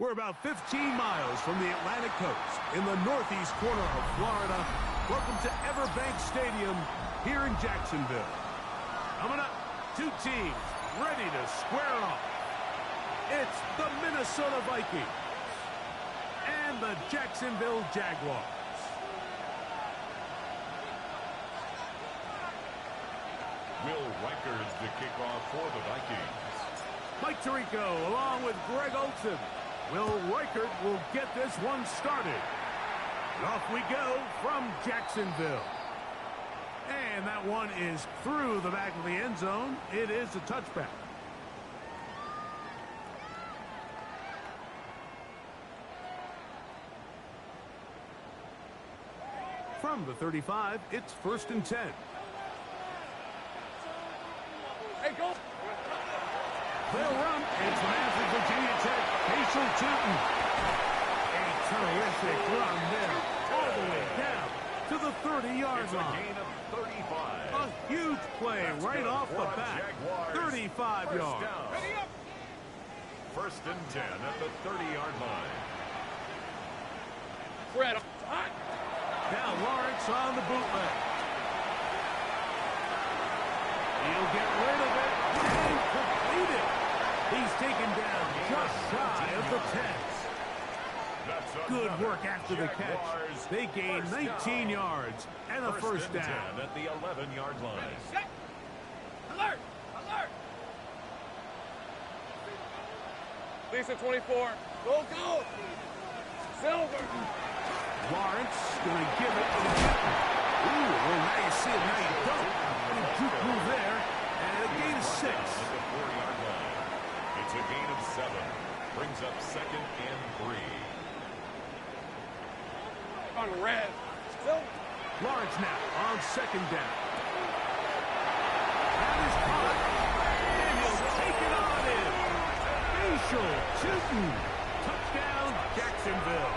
We're about 15 miles from the Atlantic coast in the northeast corner of Florida. Welcome to Everbank Stadium here in Jacksonville. Coming up, two teams ready to square off. It's the Minnesota Vikings and the Jacksonville Jaguars. Will Reichard the kickoff for the Vikings. Mike Tirico along with Greg Olsen. Will Reichard will get this one started. And off we go from Jacksonville. And that one is through the back of the end zone. It is a touchback. From the 35, it's 1st and 10. Hey, go! They'll run. It's massive Virginia Tech. Facial Tootin. A terrific run there. All the way down to the 30-yard line. It's a gain of 35. A huge play right off the bat. 35 yards. Ready up! 1st and 10 at the 30-yard line. Fred, hot! Now Lawrence on the bootleg. He'll get rid of it and complete it. He's taken down just shy of the 10. Good work after the catch. They gain 19 yards and a first down. At the 11-yard line. Set! Alert! Alert! Lisa 24. Go, go! Silver! Lawrence going to give it to the Jets. Ooh, well, now you see it, now you don't. And a juke move there, and a gain of 6. At the 4-yard line. It's a gain of 7. Brings up 2nd and 3. On red. Silver! Lawrence now on 2nd down. That is caught, and he'll take it on in. Facial Tootin. Touchdown, Jacksonville.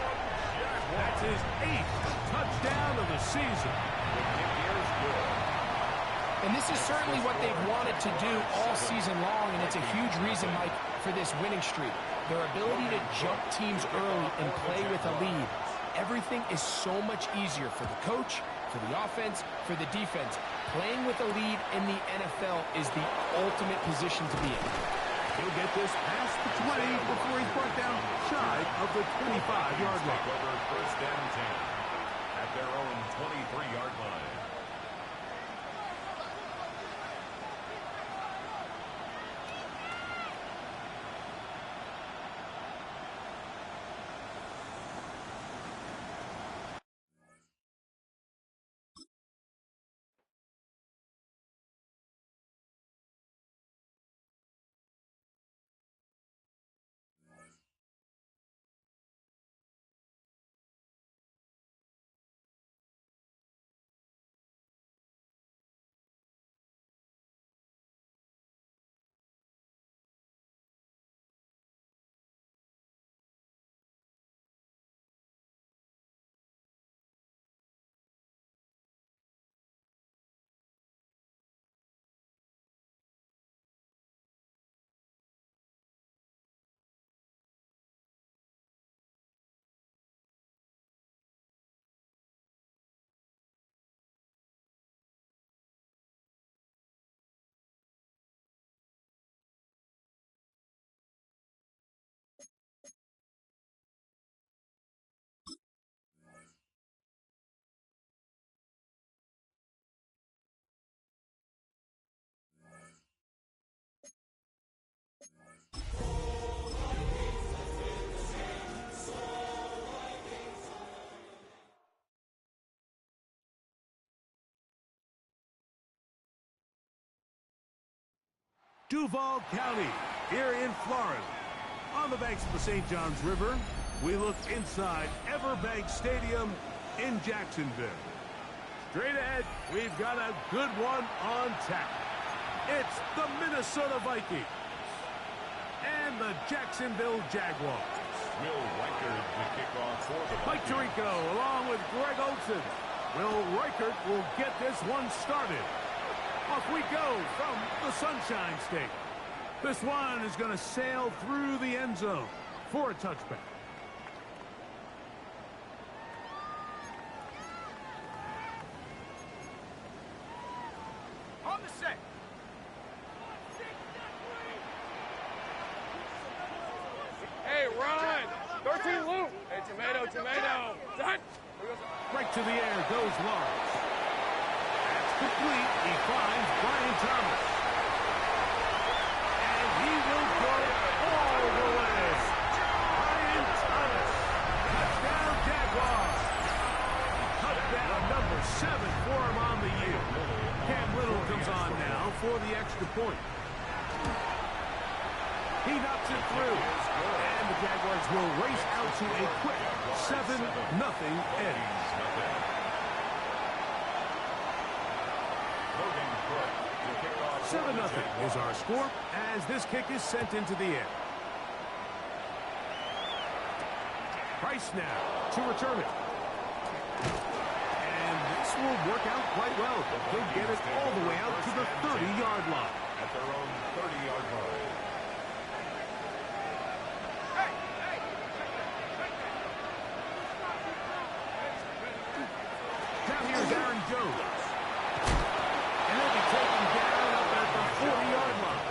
That's his 8th touchdown of the season. And this is certainly what they've wanted to do all season long, and it's a huge reason, Mike, for this winning streak. Their ability to jump teams early and play with a lead. Everything is so much easier for the coach, for the offense, for the defense. Playing with a lead in the NFL is the ultimate position to be in. He'll get this past the 20 before he's brought down shy of the 25-yard line. Over 1st and 10 at their own 23-yard line. Duval County, here in Florida. On the banks of the St. Johns River, we look inside Everbank Stadium in Jacksonville. Straight ahead, we've got a good one on tap. It's the Minnesota Vikings and the Jacksonville Jaguars. Will Reichard the kickoff for the Vikings. Mike Tirico along with Greg Olsen. Will Reichard will get this one started. Off we go from the Sunshine State. This one is going to sail through the end zone. for a touchback. On the set. Hey, run! 13 loop. Hey, tomato. Done. Right to the air goes Lawrence. That's complete. He finds Brian Thomas. And he will go all the way. Brian Thomas. Touchdown, Jaguars. Touchdown number 7 for him on the year. Cam Little comes on now for the extra point. He knocks it through. And the Jaguars will race out to a quick 7-0 edge. 7-0 is our score as this kick is sent into the air. Price now to return it. And this will work out quite well. He'll get it all the way out to the 30-yard line. At their own 30-yard line. Now here's Aaron Jones. And he'll be taken down up at the 40-yard line.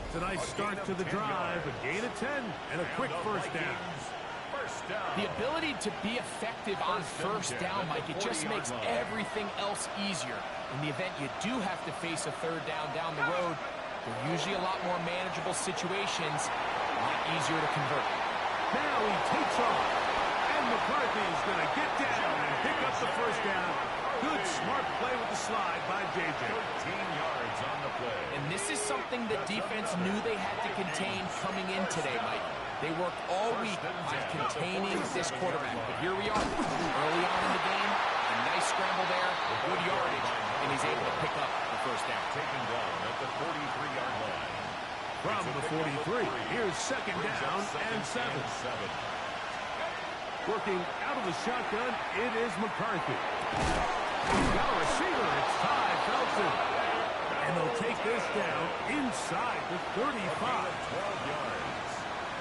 It's a nice start to the drive, a gain of 10, and a quick first down. The ability to be effective on first down, Mike, it just makes everything else easier. In the event you do have to face a third down the road, they're usually a lot more manageable situations, a lot easier to convert. Now he takes off, and McCarthy's going to get down and pick up the first down. Good, smart play with the slide by J.J. 13 yards on the play. And this is something the defense knew they had to contain coming in today, Mike. They worked all week on containing this quarterback. But here we are, early on in the game, a nice scramble there, good yardage, and he's able to pick up the first down. Taken down at the 43-yard line. From the 43, here's second down and 7. Working out of the shotgun, it is McCarthy. He's got a receiver. It's Ty Felton. And they'll take this down inside the 35. 12 yards.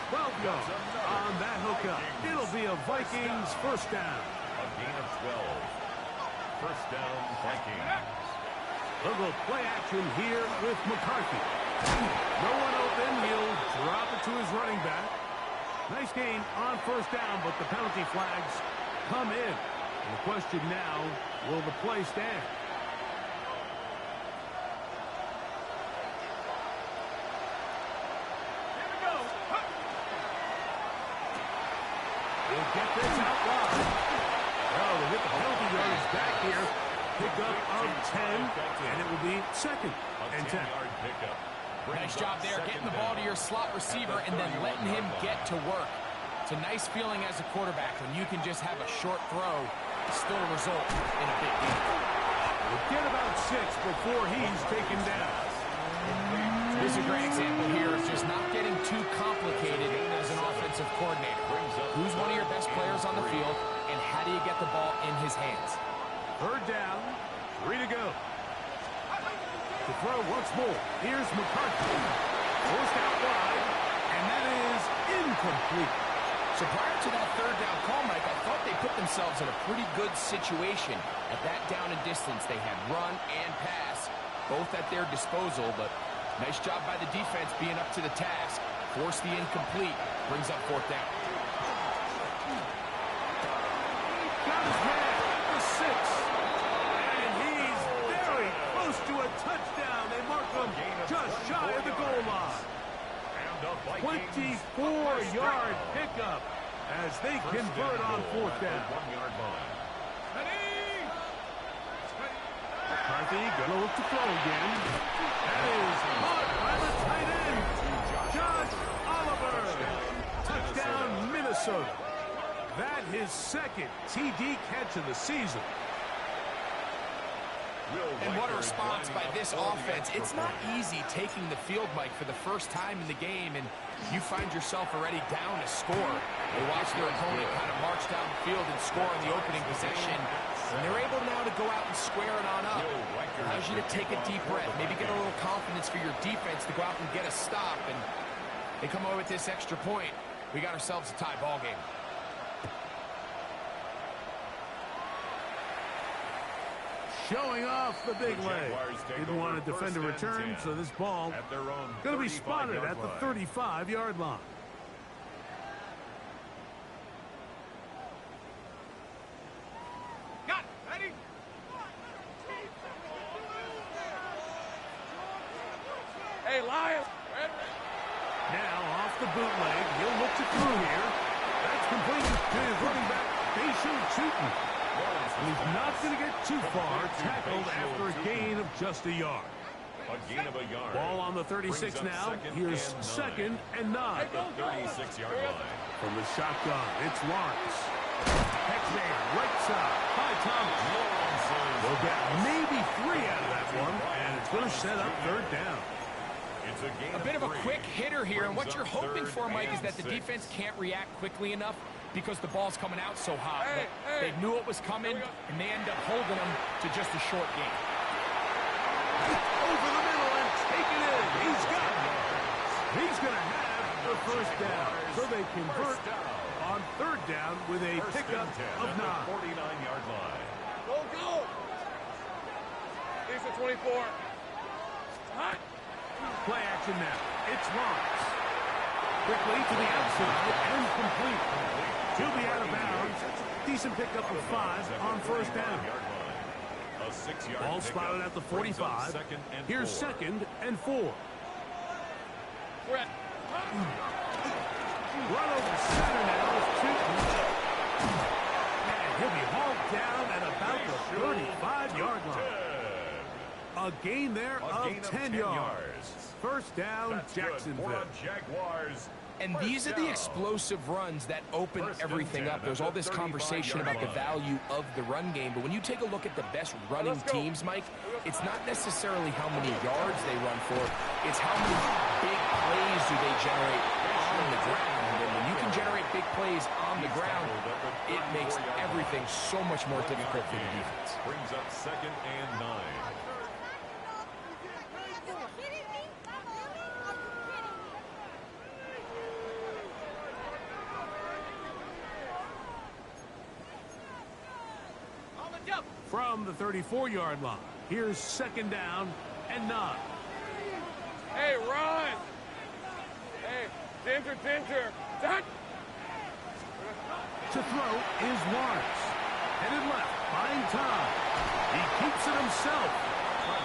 12 yards on that hookup. It'll be a Vikings first down. A gain of 12. First down, Vikings. They'll go play action here with McCarthy. No one open. He'll drop it to his running back. Nice gain on first down, but the penalty flags come in. And the question now, will the play stand? Here we go. We'll get this out wide. Oh, they get the penalty yards back here. Pickup of 10, and it will be second and 10. 10-yard pickup. Nice job there, getting the ball to your slot receiver and then letting him get to work. It's a nice feeling as a quarterback when you can just have a short throw, still result in a big game. We'll get about 6 before he's taken down. This is a great example here of just not getting too complicated as an offensive coordinator. Who's one of your best players on the field, and how do you get the ball in his hands? Third down, 3 to go. To throw once more, here's McCarthy. Forced out wide, and that is incomplete. So prior to that third down call, Mike, I thought they put themselves in a pretty good situation. At that down and distance, they had run and pass, both at their disposal, but nice job by the defense being up to the task. Force the incomplete, brings up fourth down. Got his man at the 6. And he's very close to a touchdown. They mark him just shy of the goal line. 24-yard pickup as they convert on fourth down. 1-yard line. McCarthy gonna look to throw again. That is caught by the tight end, Josh Oliver. Touchdown, Minnesota. That his second TD catch of the season. And what a response by this offense. It's not easy taking the field, Mike, for the first time in the game, and you find yourself already down a score. They watch their opponent kind of march down the field and score in the opening possession, and they're able now to go out and square it on up. Allows you to take a deep breath, maybe get a little confidence for your defense to go out and get a stop, and they come away with this extra point. We got ourselves a tie ball game. Showing off the big leg. Didn't want to defend a return, so this ball going to be spotted at the 35-yard line. Got it. Ready? Hey, Lions. Now off the bootleg, he'll look to throw here. That's completed to his running back, Daishan Chutin. He's not going to get too far, tackled after a gain of just a yard. A gain of a yard. Ball on the 36 now. Here's second and 9. At the 36-yard line. From the shotgun, it's Lawrence. Heckman, right side, by Thomas. They'll get maybe 3 out of that one, and it's going to set up third down. It's A bit of a quick hitter here, and what you're hoping for, Mike, is that the defense can't react quickly enough because the ball's coming out so hot. They knew it was coming, and they end up holding them to just a short gain. Over the middle and take it in. He's got it. He's going to have the first down, so they convert on third down with a pickup of 9. 49-yard line. Go, go. He's at 24. Hot. Play action now. It's Lawrence. Quickly to the outside and complete. He'll be out of bounds. Decent pickup of 5 on first down. A 6-yard Ball spotted at the 45. Here's second and 4. Brett. Run over center now is Chutin. And he'll be hauled down at about the 35-yard line. A gain there of 10 yards. First down, Jacksonville. Jaguars. And these are the explosive runs that open everything up. There's all this conversation about the value of the run game, but when you take a look at the best running teams, Mike, it's not necessarily how many yards they run for, it's how many big plays do they generate on the ground. And when you can generate big plays on the ground, it makes everything so much more difficult for the defense. Brings up second and 9. From the 34-yard line, here's second down and 9. Hey, run. Hey, Dinter. Done. To throw is Lawrence. Headed left, buying time. He keeps it himself.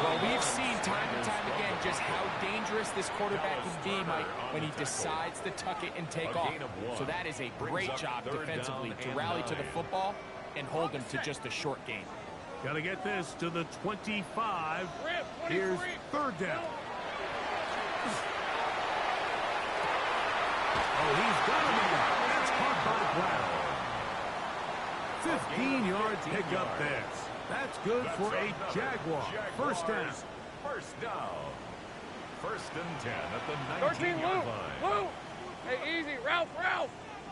Well, we've seen time and time again just how dangerous this quarterback can be, Mike, when he decides to tuck it and take off. So that is a great job defensively to rally to the football and hold him to just a short gain. Got to get this to the 25. Here's third down. Oh, he's got him in. That's caught by Brown. 15-yard pickup there. That's good for a Jaguar. First down. First down. First and 10 at the 19-yard line. Lou. Hey, easy. Ralph.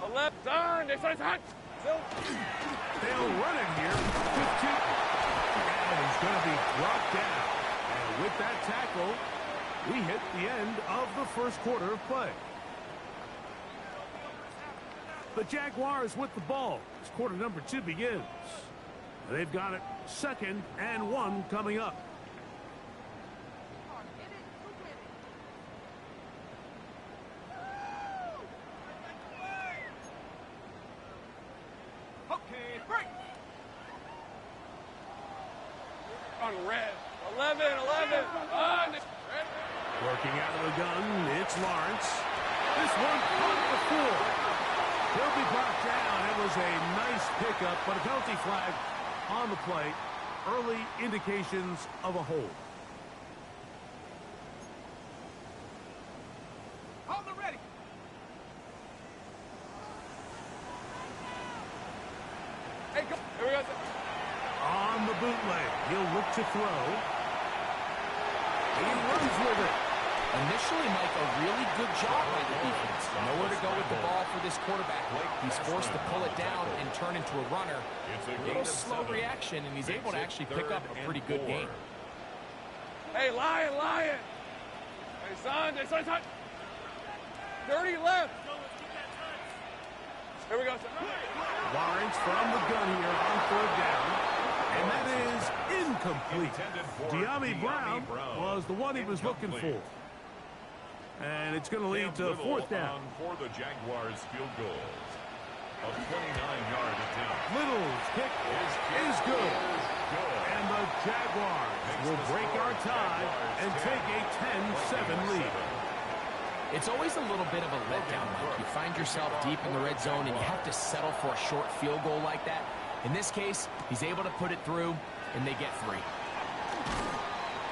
The left turn. This one's hot. They'll run it here. 15. And he's going to be dropped down. And with that tackle, we hit the end of the first quarter of play. The Jaguars with the ball as quarter number 2 begins. They've got it second and 1 coming up. Okay, break. On red. 11. On. Working out of the gun, it's Lawrence. This one caught the 4. He'll be brought down. It was a nice pickup, but a penalty flag on the play. Early indications of a hold. Hold it ready. Hey, go. Here we go. On the bootleg, he'll look to throw. He runs with it. Initially, Mike, a really good job by the defense. Nowhere to go with the ball for this quarterback. He's forced to pull it down and turn into a runner. A little slow reaction, and he's able to actually pick up a pretty good game. Hey, Lion, Lion. Hey, son. Dirty left. Here we go, son. Lawrence from the gun here on third down. And that is incomplete. De'Ami Brown was the one he was looking for. And it's going to lead to fourth down. For the Jaguars field goals. A 29-yard attempt. Little's kick is good. And the Jaguars will break our tie and take a 10-7 lead. It's always a little bit of a letdown, Mike. You find yourself deep in the red zone and you have to settle for a short field goal like that. In this case, he's able to put it through, and they get 3.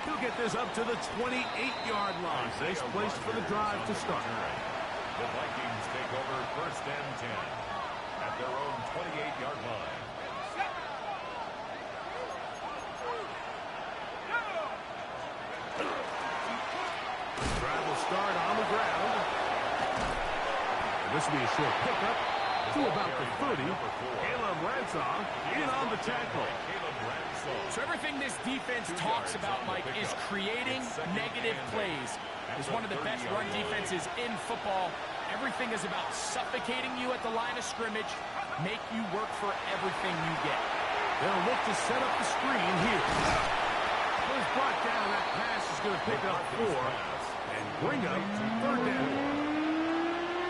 He'll get this up to the 28-yard line. Nice place for the drive to start. The Vikings take over first and 10 at their own 28-yard line. Drive will start on the ground. And this will be a short pickup to about the 30. Caleb Ransom in on the tackle. So everything this defense talks about, Mike, is creating negative plays. It's one of the best run defenses in football. Everything is about suffocating you at the line of scrimmage, make you work for everything you get. They'll look to set up the screen here. Was brought down. That pass is going to pick up 4 and bring up third down.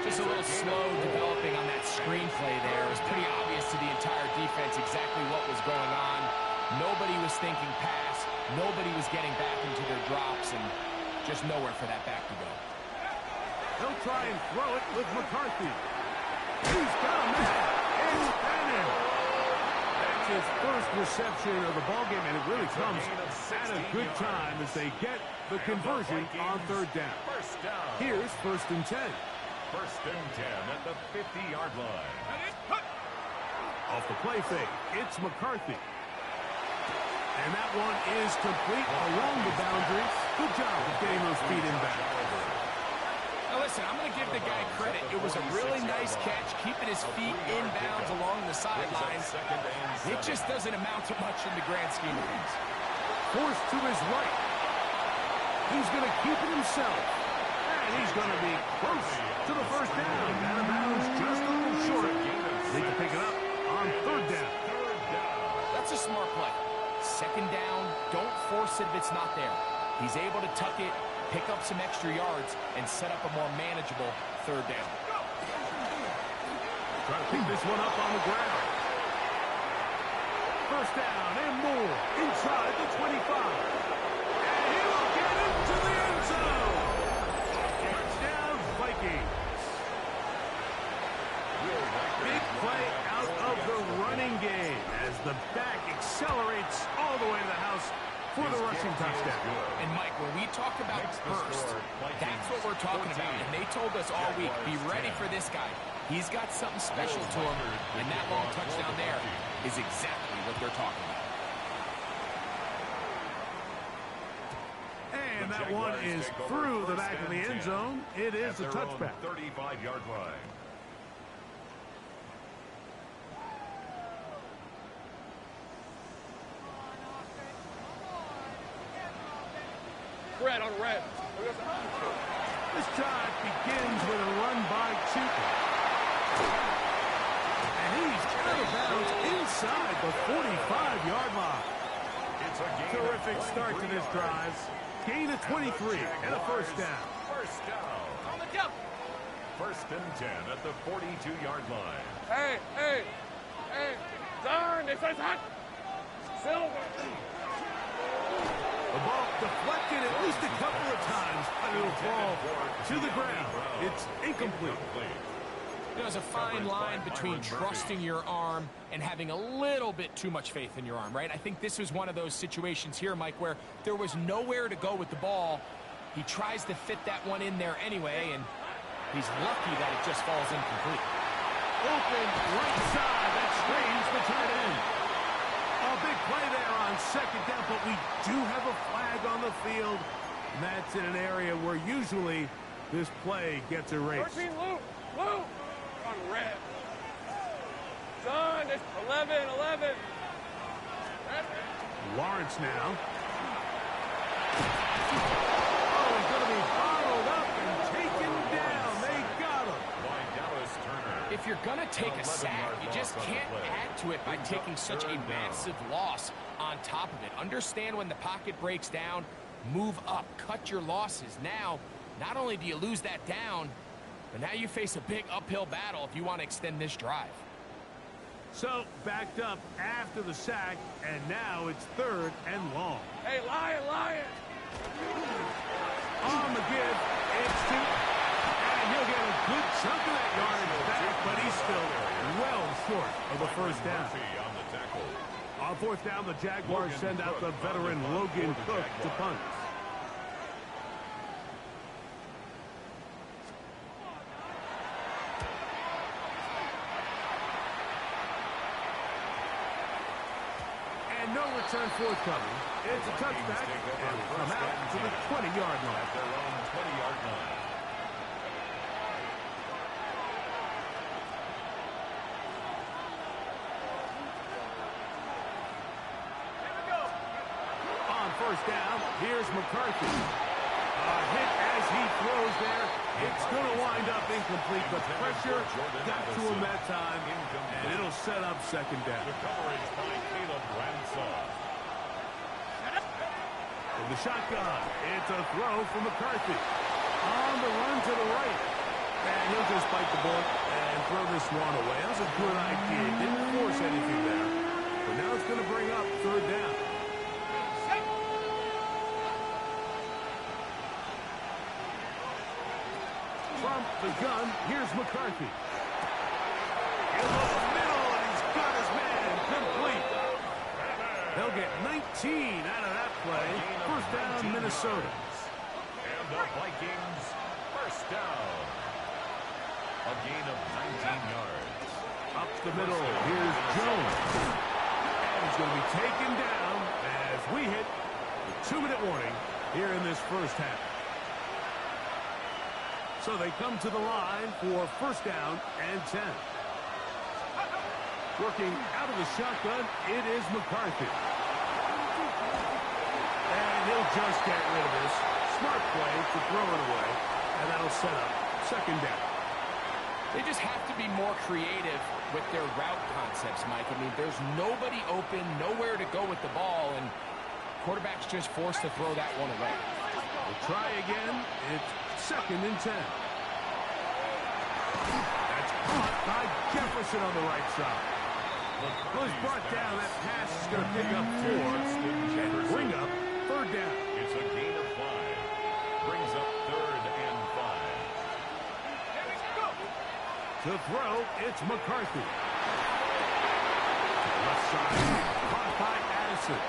Just a little slow developing on that screenplay there. It was pretty obvious to the entire defense exactly what was going on. Nobody was thinking pass. Nobody was getting back into their drops, and just nowhere for that back to go. He'll try and throw it with McCarthy. He's got a man. It's Bannon. That's his first reception of the ballgame, and it really comes at a good time as they get the conversion on third down. Here's first and 10. First and 10 at the 50-yard line. Off the play fake, it's McCarthy. And that one is complete along the boundary. Good job of getting those feet in back. Now listen, I'm going to give the guy credit. It was a really nice catch, keeping his feet inbounds along the sidelines. It just doesn't amount to much in the grand scheme of things. Forced to his right. He's going to keep it himself. And he's going to be close to the first down. Out of bounds just a little short. Need to pick it up on third down. That's a smart play. Second down, don't force it if it's not there. He's able to tuck it, pick up some extra yards, and set up a more manageable third down. Try to pick this one up on the ground. First down and more inside the 25. And he will get into the end zone. Touchdown, Vikings. Big play out of the running game as the back accelerates all the way to the house for the rushing touchdown. And Mike, when we talk about burst, that's what we're talking about. And they told us all week, be ready for this guy. He's got something special to him, and that long touchdown there is exactly what they're talking about. And that one is through the back of the end zone. It is a touchback. 35-yard line. Red on red. This drive begins with a run by Chuka. And he's out of bounds inside the 45-yard line. Terrific start to this drive. Gain of 23 and a first down. First down. On the jump. First and 10 at the 42-yard line. Hey. Darn, this is hot. Silver. The ball deflected at least a couple of times, and it'll fall to the ground. It's incomplete. There's a fine line between trusting your arm and having a little bit too much faith in your arm, right? I think this was one of those situations here, Mike, where there was nowhere to go with the ball. He tries to fit that one in there anyway, and he's lucky that it just falls incomplete. Open right side. That strains the tight end. A big play there on second down, but we do have a flag on the field. And that's in an area where usually this play gets erased. 13, Luke, on red. Son, it's 11. Lawrence now. Oh, he's going to be followed up and taken down. They got him. By Dallas Turner. If you're going to take a sack, you just can't add to it by taking such a massive loss on top of it. Understand when the pocket breaks down, move up, cut your losses. Now, not only do you lose that down, but now you face a big uphill battle if you want to extend this drive. So, backed up after the sack, and now it's 3rd and long. Hey, Lion! On the give, it's 2. And he'll get a good chunk of that yardage back, but he's still well short of the first down. On the tackle. On 4th down, the Jaguars send out the veteran Logan Cook to punt. And no return forthcoming. It's a touchback, and we come out to the 20-yard line. At their own 20-yard line. On 1st down, here's McCarthy. A hit as he throws there. It's going to wind up incomplete. The pressure got to him that time, and it'll set up 2nd down. The coverage by Caleb Ransaw. From the shotgun, it's a throw from McCarthy. On the run to the right. And he'll just bite the bullet and throw this one away. That was a good idea. Didn't force anything there. But now it's going to bring up 3rd down. From the gun, here's McCarthy. In the middle, and he's got his man complete. They'll get 19 out of that play. 1st down, Minnesota. And the Vikings, 1st down. A gain of 19 yards. Up the middle, here's Jones. And he's going to be taken down as we hit the 2-minute warning here in this first half. So they come to the line for 1st down and 10. Working out of the shotgun, it is McCarthy. And he'll just get rid of this. Smart play to throw it away, and that'll set up 2nd down. They just have to be more creative with their route concepts, Mike. I mean, there's nobody open, nowhere to go with the ball, and quarterback's just forced to throw that one away. We'll try again. It's 2nd and 10. That's caught by Jefferson on the right side. Well, he's brought down. That pass is going to pick up 4 and bring up 3rd down. It's a gain of 5. Brings up 3rd and 5. To throw, it's McCarthy. Left side, caught by Addison.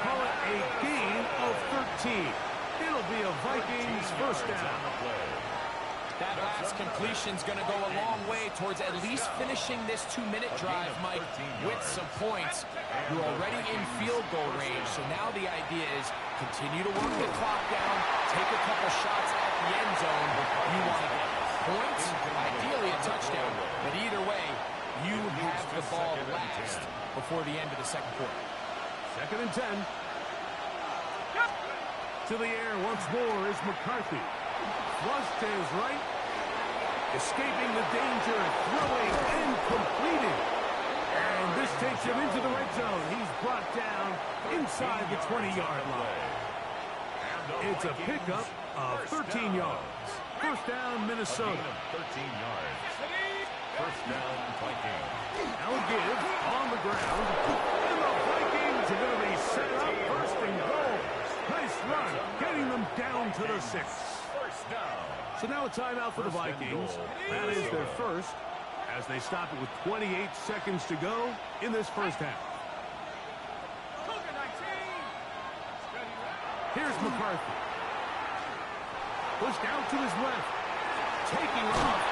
Call it a gain of 13. It'll be a Vikings 1st down. That last completion's going to go a long way towards at least finishing this 2-minute drive, Mike, with some points. You're already in field goal range, so now the idea is continue to work the clock down, take a couple shots at the end zone. You want to get points, ideally a touchdown, but either way, you have the ball last before the end of the 2nd quarter. 2nd and 10. To the air once more is McCarthy. Flush to his right. Escaping the danger, throwing and completing. And this takes him into the red zone. He's brought down inside the 20-yard line. It's a pickup of 13 yards. 1st down, Minnesota. 13 yards. 1st down, Vikings. Now a give on the ground. And the Vikings are going to be set up 1st and goal. Nice run, getting them down to the 6. 1st down. So now a timeout for the Vikings. That is their first, as they stop it with 28 seconds to go in this first half. Here's McCarthy. Pushed out to his left. Taking off.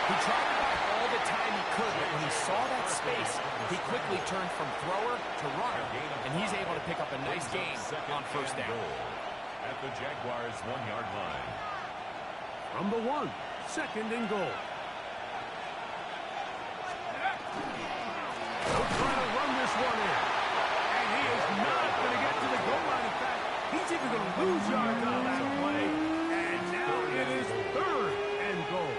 He tried to buy all the time he could, but when he saw that space, he quickly effectively turned from thrower to runner, and he's able to pick up a nice gain on first down. At the Jaguars' 1-yard line. From the 1, 2nd and goal. They'll try to run this one in. And he is not going to get to the goal line. In fact, he's even going to lose yards on that play. And now it is 3rd and goal.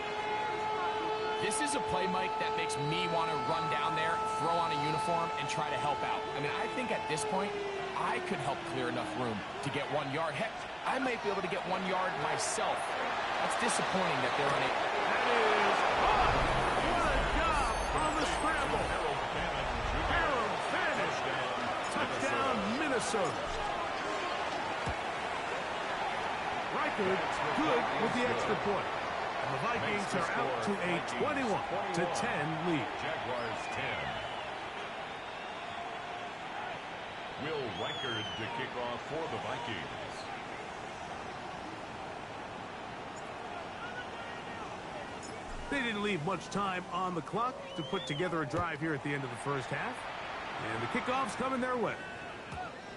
This is a play, Mike, that makes me want to run down there, throw on a uniform, and try to help out. I mean, I think at this point, I could help clear enough room to get 1 yard. Heck, I might be able to get 1 yard myself. That's disappointing that they're unable. That is what a job on the scramble. Harold Fanish. Touchdown, Minnesota. Reichard good with the extra point. And the Vikings are out to a 21-10 lead. Jaguars 10. Will Reichard to kick off for the Vikings. They didn't leave much time on the clock to put together a drive here at the end of the first half. And the kickoff's coming their way.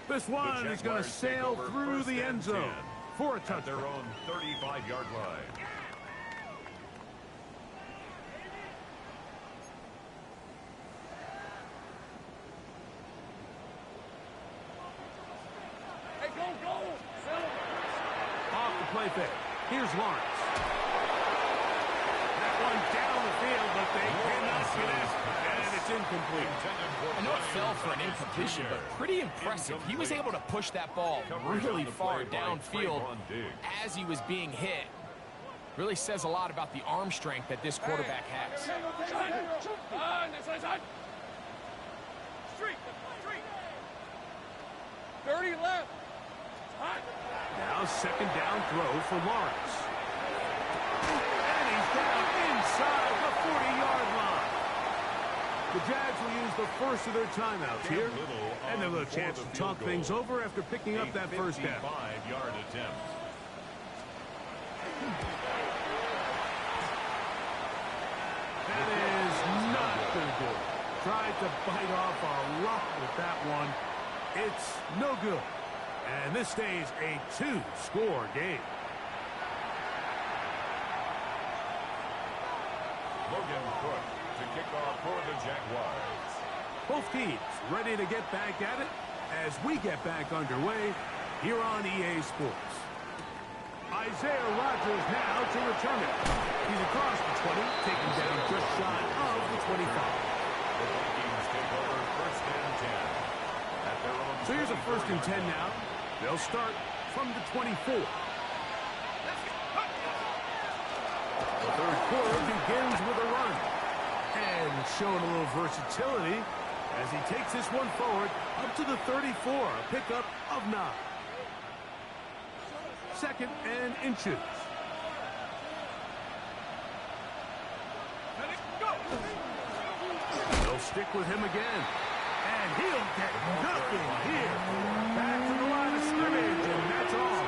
This one is going to sail through the end zone for a touchdown. At their own 35-yard line. Hey, go! Off the play fake. Here's Lawrence. That one down the field, but they cannot connect, and it's incomplete. I know it fell for an incompletion, but pretty impressive. He was able to push that ball really far downfield as he was being hit. Really says a lot about the arm strength that this quarterback has. Street. 30 left. Hot. Now 2nd down throw for Lawrence. And he's down inside the 40-yard line. The Jags will use the first of their timeouts here. And they'll have a chance to talk things over after picking up that first down. 55-yard attempt. That is not going to do it. Tried to bite off a rock with that one. It's no good. And this stays a 2-score game. Logan Cook to kick off for the Jaguars. Both teams ready to get back at it as we get back underway here on EA Sports. Isaiah Rodgers now to return it. He's across the 20, taken down just shy of the 25. The Vikings take over 1st and 10. At their own. So here's a 1st and 10 now. They'll start from the 24. The 3rd quarter begins with a run. And showing a little versatility as he takes this one forward up to the 34. A pickup of 9. 2nd and inches. They'll stick with him again. And he'll get nothing here. Back to the line of scrimmage, and that's all.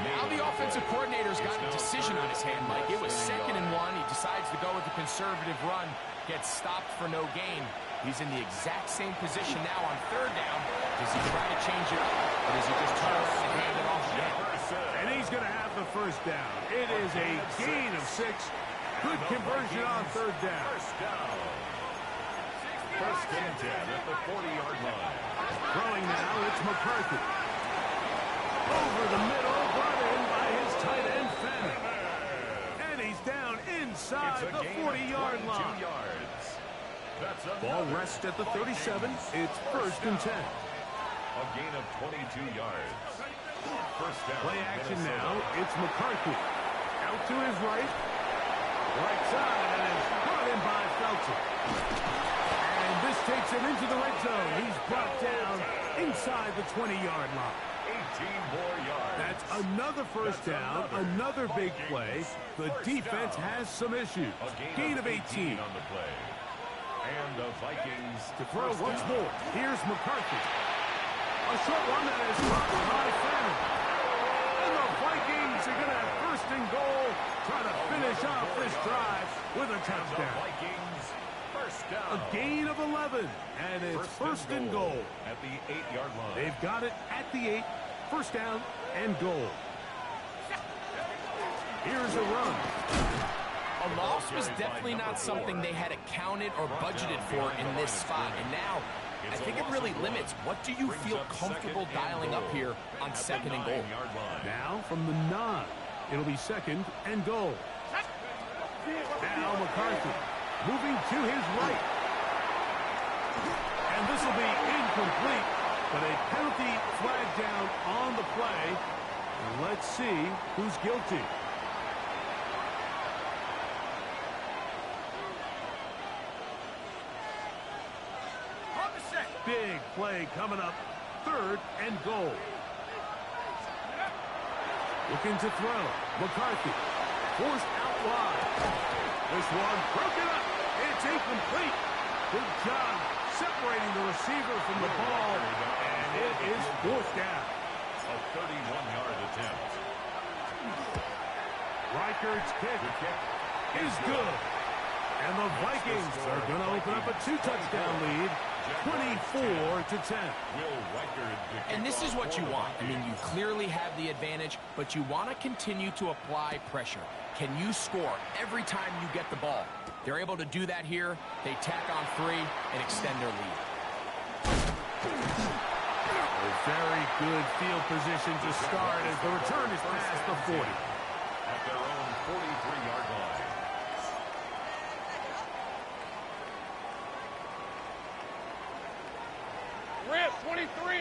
Now the offensive coordinator's got a decision on his hand, Mike. It was 2nd and 1. He decides to go with the conservative run. Gets stopped for no gain. He's in the exact same position now on 3rd down. Does he try to change it up, or does he just turn around and hand it off again? And he's going to have the first down. It is a gain of 6. Good conversion on 3rd down. First and 10 at the 40-yard line. Throwing now, it's McCarthy. Over the middle, brought in by his tight end, Fenner. And he's down inside the 40-yard line. Ball rests at the 37. It's 1st and 10. A gain of 22 yards. First down. Play action now. It's McCarthy. Out to his right. Right side, and it's brought in by Felton. And this takes him into the red zone. He's brought down inside the 20-yard line. 18 more yards. That's another first down, another big play. The defense has some issues. Gain of 18 on the play. And the Vikings to throw once more. Here's McCarthy. A short one that is caught by Fenner. And the Vikings are going to have 1st and goal, trying to finish off this drive with a touchdown. The Vikings First down. A gain of 11, and it's first and goal. At the 8-yard line. They've got it at the 8. First down and goal. Here's a run. A loss was definitely not something they had accounted or budgeted for in this spot. And now, I think it really limits what do you feel comfortable dialing up here on second and goal. Now from the 9. It'll be second and goal. Now McCarthy moving to his right. And this will be incomplete, but a penalty flag down on the play. And let's see who's guilty. Big play coming up. Third and goal. Looking to throw. McCarthy forced out wide. This one broken up. It's incomplete. Good job separating the receiver from the ball. And it is fourth down. A 31-yard attempt. Reichard's kick is good. And the Vikings are going to open up a 2-touchdown lead. 24-10. And this is what you want. I mean, you clearly have the advantage, but you want to continue to apply pressure. Can you score every time you get the ball? They're able to do that here. They tack on 3 and extend their lead. A very good field position to start as the return is past the 40. At their own 43-yard line. Rip, 23.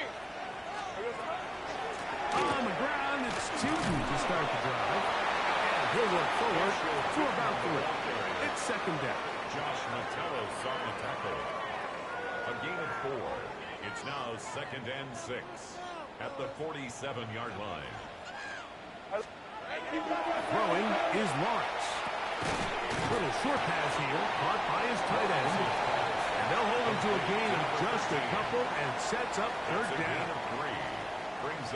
On the ground, it's Tilton to start the drive. And he'll work forward for about 3. It's second down. Josh Metellus on the tackle. A gain of 4. It's now second and 6 at the 47-yard line. Throwing is Lawrence. Little short pass here, caught by his tight end. And they'll hold him to a gain of just a couple and sets up third down.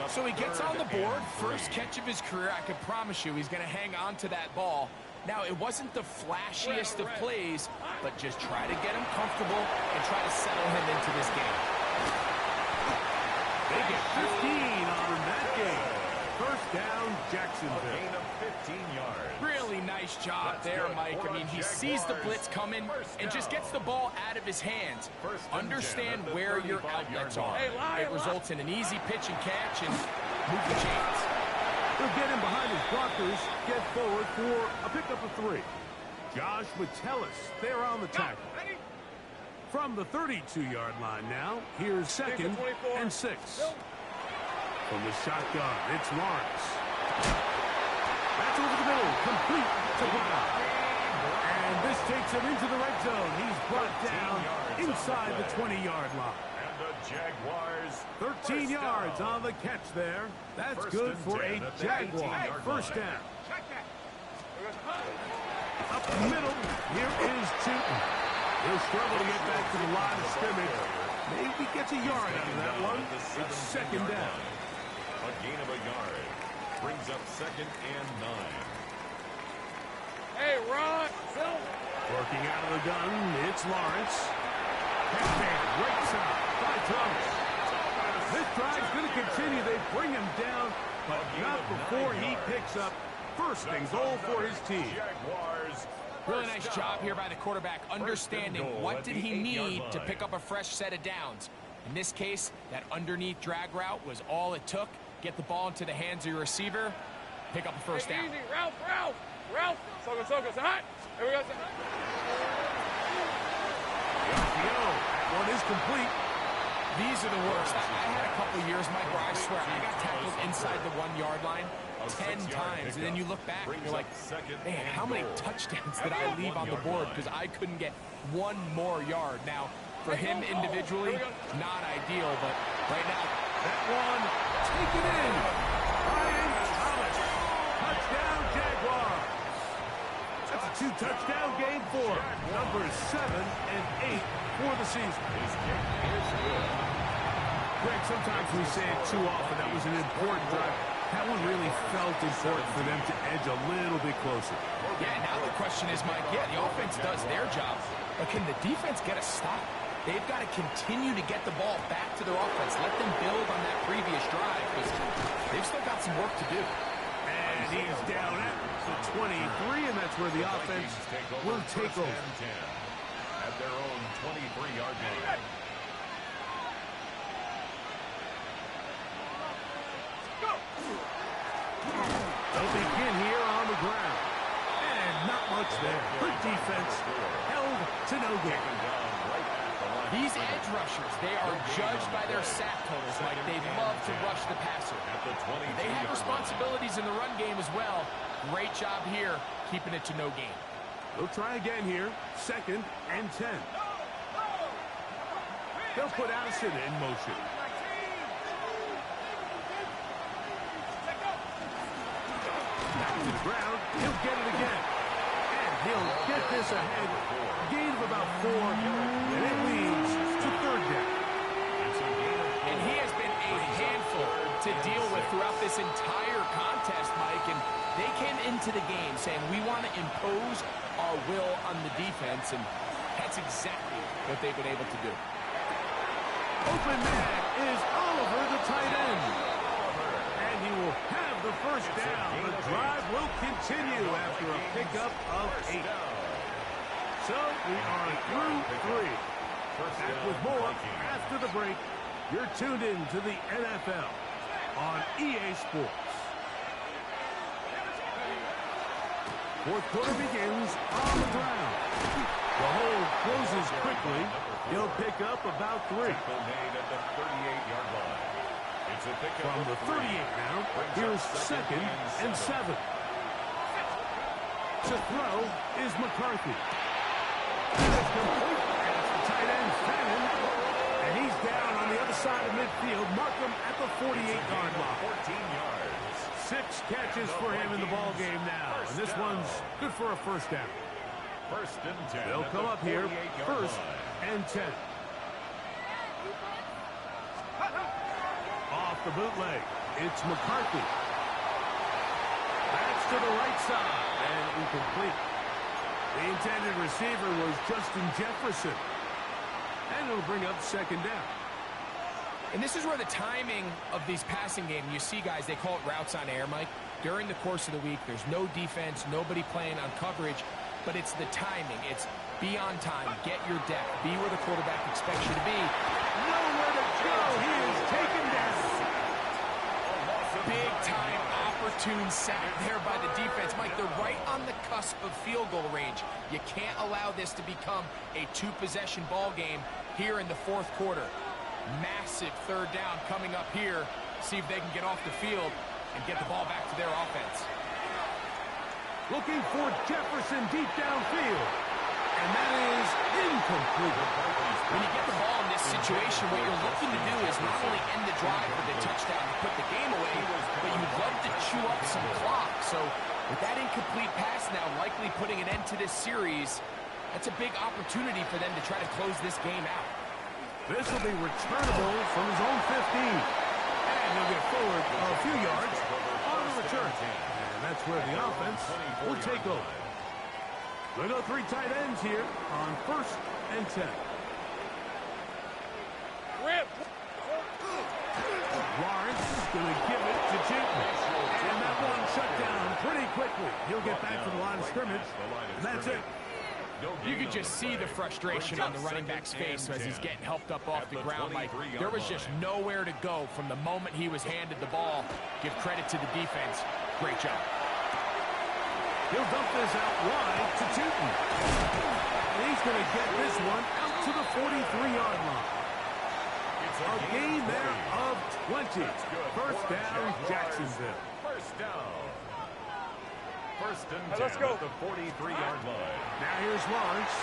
So he gets on the board, first catch of his career. I can promise you he's going to hang on to that ball. Now, it wasn't the flashiest of plays, but just try to get him comfortable and try to settle him into this game. They get 15 on that game. First down, Jacksonville. A gain of 15 yards. Really nice job there, Mike. I mean, he sees the blitz coming and just gets the ball out of his hands. Understand where your outlets are. It results in an easy pitch and catch and move the chains. He'll get him behind his blockers, get forward for a pickup of 3. Josh Metellus there on the tackle. From the 32-yard line now, here's second and 6. From the shotgun, it's Lawrence. That's over the middle, complete to Brown. And this takes him into the red zone. He's brought down inside the 20-yard line. And the Jaguars 13 yards on the catch there. That's good for a Jaguar first down. Up the middle, here is Tilton. He'll struggle to get back to the line of scrimmage. Maybe gets a yard out of that one. It's second down. A gain of a yard. Brings up second and 9. Hey, Ron, Phil. Working out of the gun, it's Lawrence. Right side by Thomas. This drive's going to continue. They bring him down, but not before he picks up first and goal for his team. Really nice job here by the quarterback, understanding what did he need to pick up a fresh set of downs. In this case, that underneath drag route was all it took. Get the ball into the hands of your receiver, pick up a first down. Easy, Ralph. Soka, hot. Here we go. That one is complete. These are the worst. I had a couple years, Mike, where I swear I got tackled inside the 1-yard line 10 times. And then you look back and you're like, man, how many touchdowns did I leave on the board because I couldn't get one more yard. Now, for him individually, not ideal, but right now, that one taken in. Brian Thomas. Touchdown, Jaguars. That's a 2-touchdown game for numbers 7 and 8 for the season. Greg, sometimes we say it too often. That was an important drive. That one really felt important for them to edge a little bit closer. Yeah, now the question is, Mike, the offense does their job, but can the defense get a stop? They've got to continue to get the ball back to their offense. Let them build on that previous drive because they've still got some work to do. And he's down at the 23, and that's where the offense will take over. At their own 23-yard line. They'll begin here on the ground. And not much there. Good defense. Held to no gain. These edge rushers, they are judged by their sack totals. Like they love to rush the passer. They have responsibilities in the run game as well. Great job here, keeping it to no gain. They'll try again here. 2nd and 10. They'll put Addison in motion. Back to the ground. He'll get it again. And he'll get this ahead. Gain of about 4. And it leads to 3rd down. And he has been a handful to deal with throughout this entire contest, Mike. And they came into the game saying, we want to impose our will on the defense. And that's exactly what they've been able to do. Open man is Oliver, the tight end. And he will have the first down. The drive will continue after a pickup of 8. So we are through 3. Back with more after the break. You're tuned in to the NFL on EA Sports. 4th quarter begins on the ground. The hold closes quickly. He'll pick up about 3. From the 38 now, here's 2nd and 7. To throw is McCarthy. That's complete. That's the tight end, Fannin. And he's down on the other side of midfield. Mark him at the 48-yard line. 14 yards. 6 catches for him in the ball game now. And this one's good for a first down. 1st and 10. They'll come up here, 1st and 10. Off the bootleg, it's McCarthy. That's to the right side, and incomplete. The intended receiver was Justin Jefferson. And it'll bring up 2nd down. And this is where the timing of these passing games, you see guys, they call it routes on air, Mike. During the course of the week, there's no defense, nobody playing on coverage, but it's the timing. It's be on time, get your depth, be where the quarterback expects you to be. Nowhere to go. He is taken down. Big time opportune sack there by the defense. Mike, they're right on the cusp of field goal range. You can't allow this to become a 2-possession ball game here in the 4th quarter. Massive 3rd down coming up here. See if they can get off the field and get the ball back to their offense. Looking for Jefferson deep downfield. And that is incomplete. When you get the ball in this situation, what you're looking to do is not only end the drive with a touchdown to put the game away, but you'd love to chew up some clock. So with that incomplete pass now likely putting an end to this series, that's a big opportunity for them to try to close this game out. This will be returnable from his own 15. And he'll get forward a few yards on the return. And that's where the offense will take over. We'll go 3 tight ends here on 1st and 10. Rip. Lawrence is going to give it to Chipman. And that one shut down pretty quickly. He'll get back to the line of scrimmage. And that's it. You could just see the frustration on the running back's face as he's getting helped up off the ground. Mike, there was just nowhere to go from the moment he was handed the ball. Give credit to the defense. Great job. He'll dump this out wide to Tootin. And he's going to get this one out to the 43-yard line. A gain there of 20. 1st down, Jacksonville. 1st down. 1st and 10 Let's go. at the 43-yard line. Now here's Lawrence.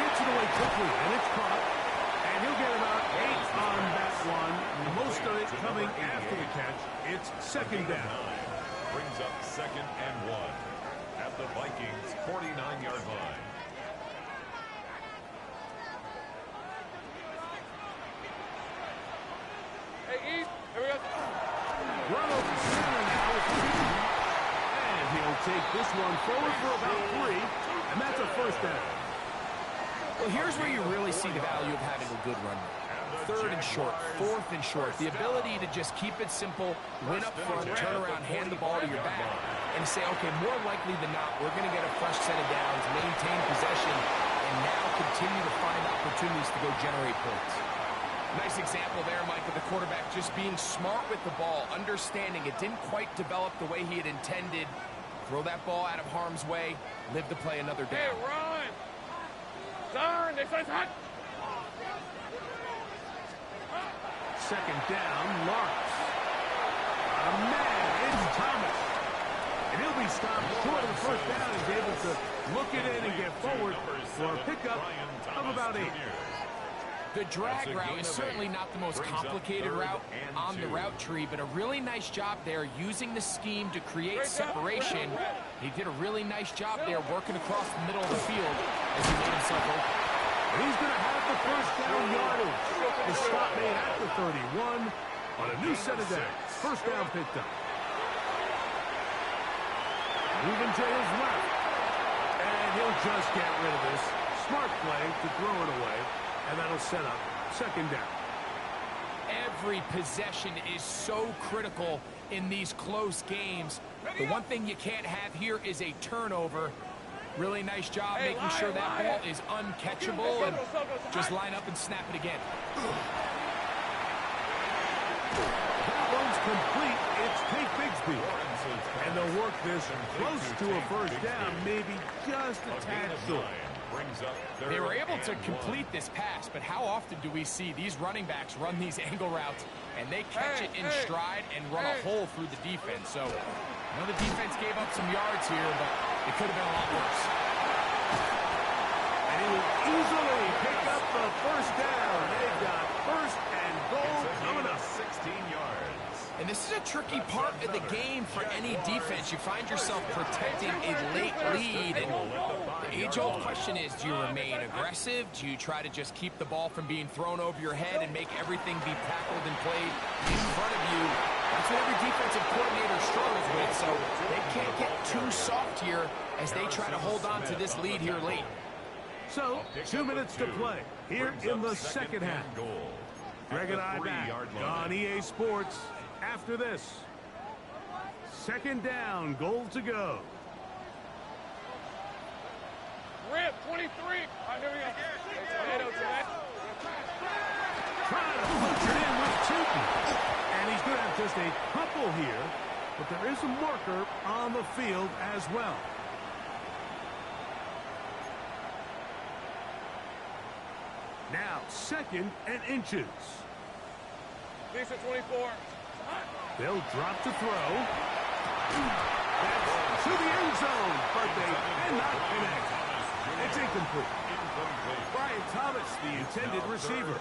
Gets it away quickly, and it's caught. And he'll get about 8 on that one. Most of it coming after the catch. It's 2nd down. Brings up 2nd and 1 at the Vikings' 49-yard line. Hey, East. Here we go. Run over center take this one forward for about 3, and that's a first down. Well, here's where you really see the value of having a good run. 3rd and short, 4th and short. The ability to just keep it simple, win up front, turn around, hand the ball to your back, and say, okay, more likely than not, we're going to get a fresh set of downs, maintain possession, and now continue to find opportunities to go generate points. Nice example there, Mike, of the quarterback just being smart with the ball, understanding it didn't quite develop the way he had intended. Throw that ball out of harm's way, live to play another down. Hey, run! Turn! They say it's hot! Second down, Lawrence. Man, it's Thomas. And he'll be stopped short of the first down. He's able to look it in and get forward for a pickup of about 8. The drag route is certainly not the most complicated route on the route tree, but a really nice job there using the scheme to create separation. He did a really nice job there working across the middle of the field as he made himself open. And he's going to have the first down yardage. The stop made at the 31 on a new set of downs. First down picked up. Moving to his left. And he'll just get rid of this. Smart play to throw it away. And that'll set up second down. Every possession is so critical in these close games. The one thing you can't have here is a turnover. Really nice job making sure that ball is uncatchable and just line up and snap it again. That one's complete. It's Tate Bigsby. And they'll work this close to a first down, maybe just a tad short. They were able to complete this pass, but how often do we see these running backs run these angle routes and they catch it in stride and run a hole through the defense? So, I know the defense gave up some yards here, but it could have been a lot worse. And he will easily pick up the first down. They've got first and goal coming up. 16 yards. And this is a tricky part of the game for any defense. You find yourself protecting a late lead. And the age-old question is, do you remain aggressive? Do you try to just keep the ball from being thrown over your head and make everything be tackled and played in front of you? That's what every defensive coordinator struggles with. So they can't get too soft here as they try to hold on to this lead here late. So, 2 minutes to play here in the second half. Greg and I back on EA Sports after this. Second down, goal to go. Rip, 23. I knew you. Trying to punch it in with Tootin. And he's going to have just a couple here, but there is a marker on the field as well. Now, 2nd and inches. Decent 24. They'll drop to throw. That's to the end zone, but they cannot connect. It's incomplete. Brian Thomas, the intended receiver.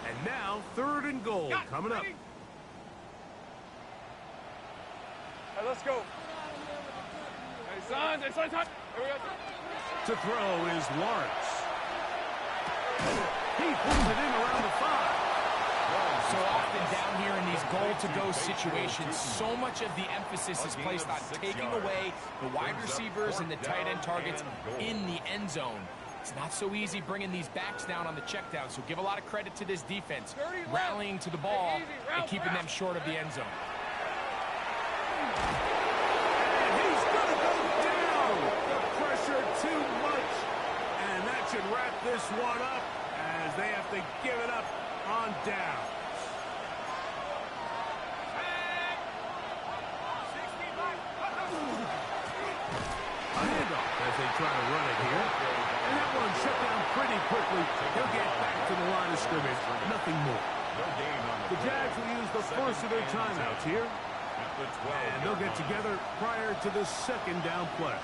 And now, 3rd and goal coming up. Hey, let's go. Hey, son, Here we go. To throw is Lawrence. He pulls it in around the 5. So often down here in these goal-to-go situations, so much of the emphasis is placed on taking away the wide receivers and the tight end targets in the end zone. It's not so easy bringing these backs down on the check down, so give a lot of credit to this defense, rallying to the ball and keeping them short of the end zone. And he's going to go down. The pressure too much. And that should wrap this one up as they have to give it up on down. A handoff as they try to run it here. And that one shut down pretty quickly. He'll get back to the line of scrimmage. Nothing more. The Jags will use the first of their timeouts here. And they'll get together prior to the second down play.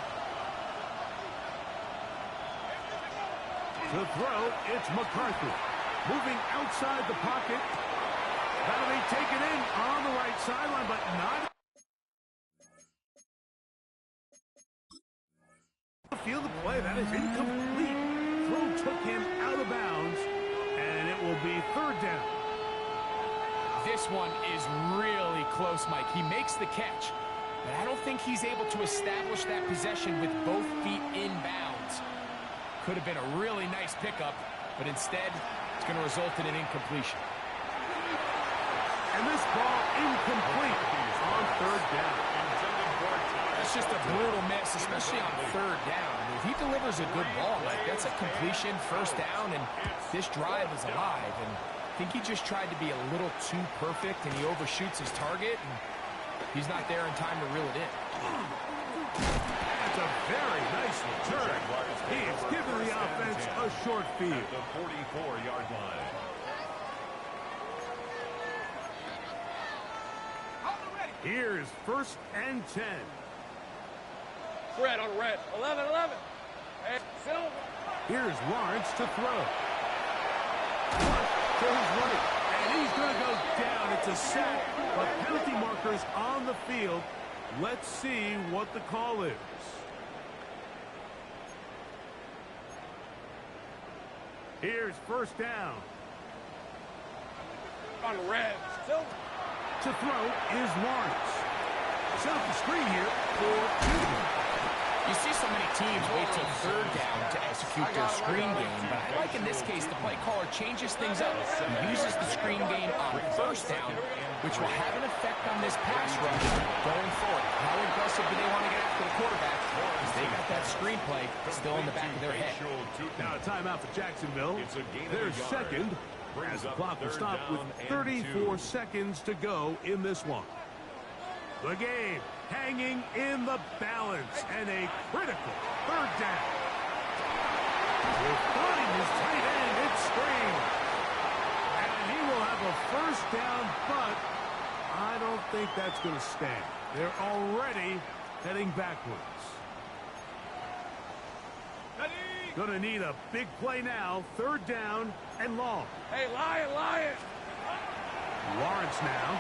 To throw, it's McCarthy. Moving outside the pocket. That'll be taken in on the right sideline, but not. Field of play, that is incomplete. Throw took him out of bounds, and it will be 3rd down. This one is really close, Mike. He makes the catch. but I don't think he's able to establish that possession with both feet inbounds. Could have been a really nice pickup, but instead, it's going to result in an incompletion. And this ball incomplete on third down. That's just a brutal miss, especially on third down. I mean, if he delivers a good ball, like that's a completion, first down, and this drive is alive. And I think he just tried to be a little too perfect, and he overshoots his target, and he's not there in time to reel it in. That's a very nice return. He has given the offense a short field. At the 44-yard line. Here's 1st and 10. Red on red. 11-11. Hey, Silver. Here's Lawrence to throw. To his right. And he's going to go down. It's a sack, but penalty markers on the field. Let's see what the call is. Here's 1st down. On red. Silver. To throw is Lawrence. Set up the screen here for 2. You see so many teams wait till third down to execute their screen game, but I like in this case the play caller changes things up. He uses the screen game on first down, which will have an effect on this pass rush going forward. How aggressive do they want to get after the quarterback? Because they got that screen play still in the back of their head. Now a timeout for Jacksonville. Their second, as the clock will stop with 34 seconds to go in this one. The game hanging in the balance, and a critical third down. Will find his tight end, it's Screen. And he will have a first down, but I don't think that's going to stand. They're already heading backwards. Going to need a big play now, 3rd down and long. Hey, Lion, Lion. Lawrence now.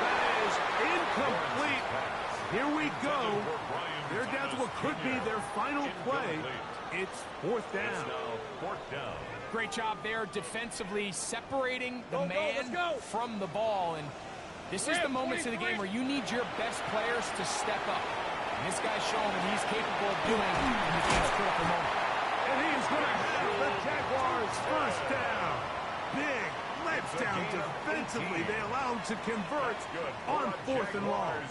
That is incomplete. Here we go. They're down to what could be their final play. It's 4th down. Great job there defensively separating the man from the ball. And this is the moments of the game where you need your best players to step up. And this guy's showing what he's capable of doing in this critical moment. And he's going to have the Jaguars' first down. Big letdown defensively. They allow him to convert on 4th and long.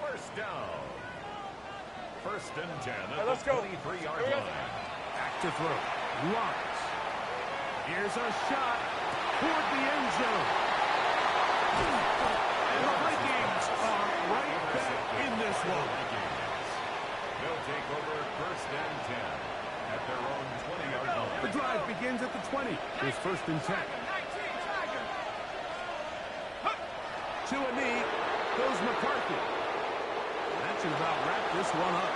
First down. 1st and 10 at let's the go. 23-yard line. Back to throw. Lawrence. Here's a shot toward the end zone. And the Vikings are right back in this one. They'll take over 1st and 10 at their own 20-yard line. The drive begins at the 20. Here's 1st and 10. To a knee goes McCarthy. That should about wrap this one up.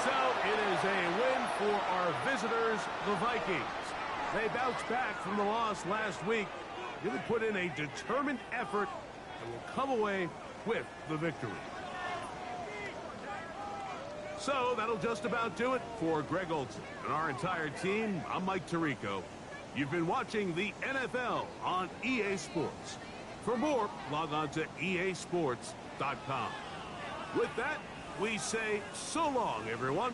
So it is a win for our visitors, the Vikings. They bounced back from the loss last week. Really put in a determined effort and will come away with the victory. So that'll just about do it for Greg Olson and our entire team. I'm Mike Tirico. You've been watching the NFL on EA Sports. For more, log on to easports.com. With that, we say so long, everyone.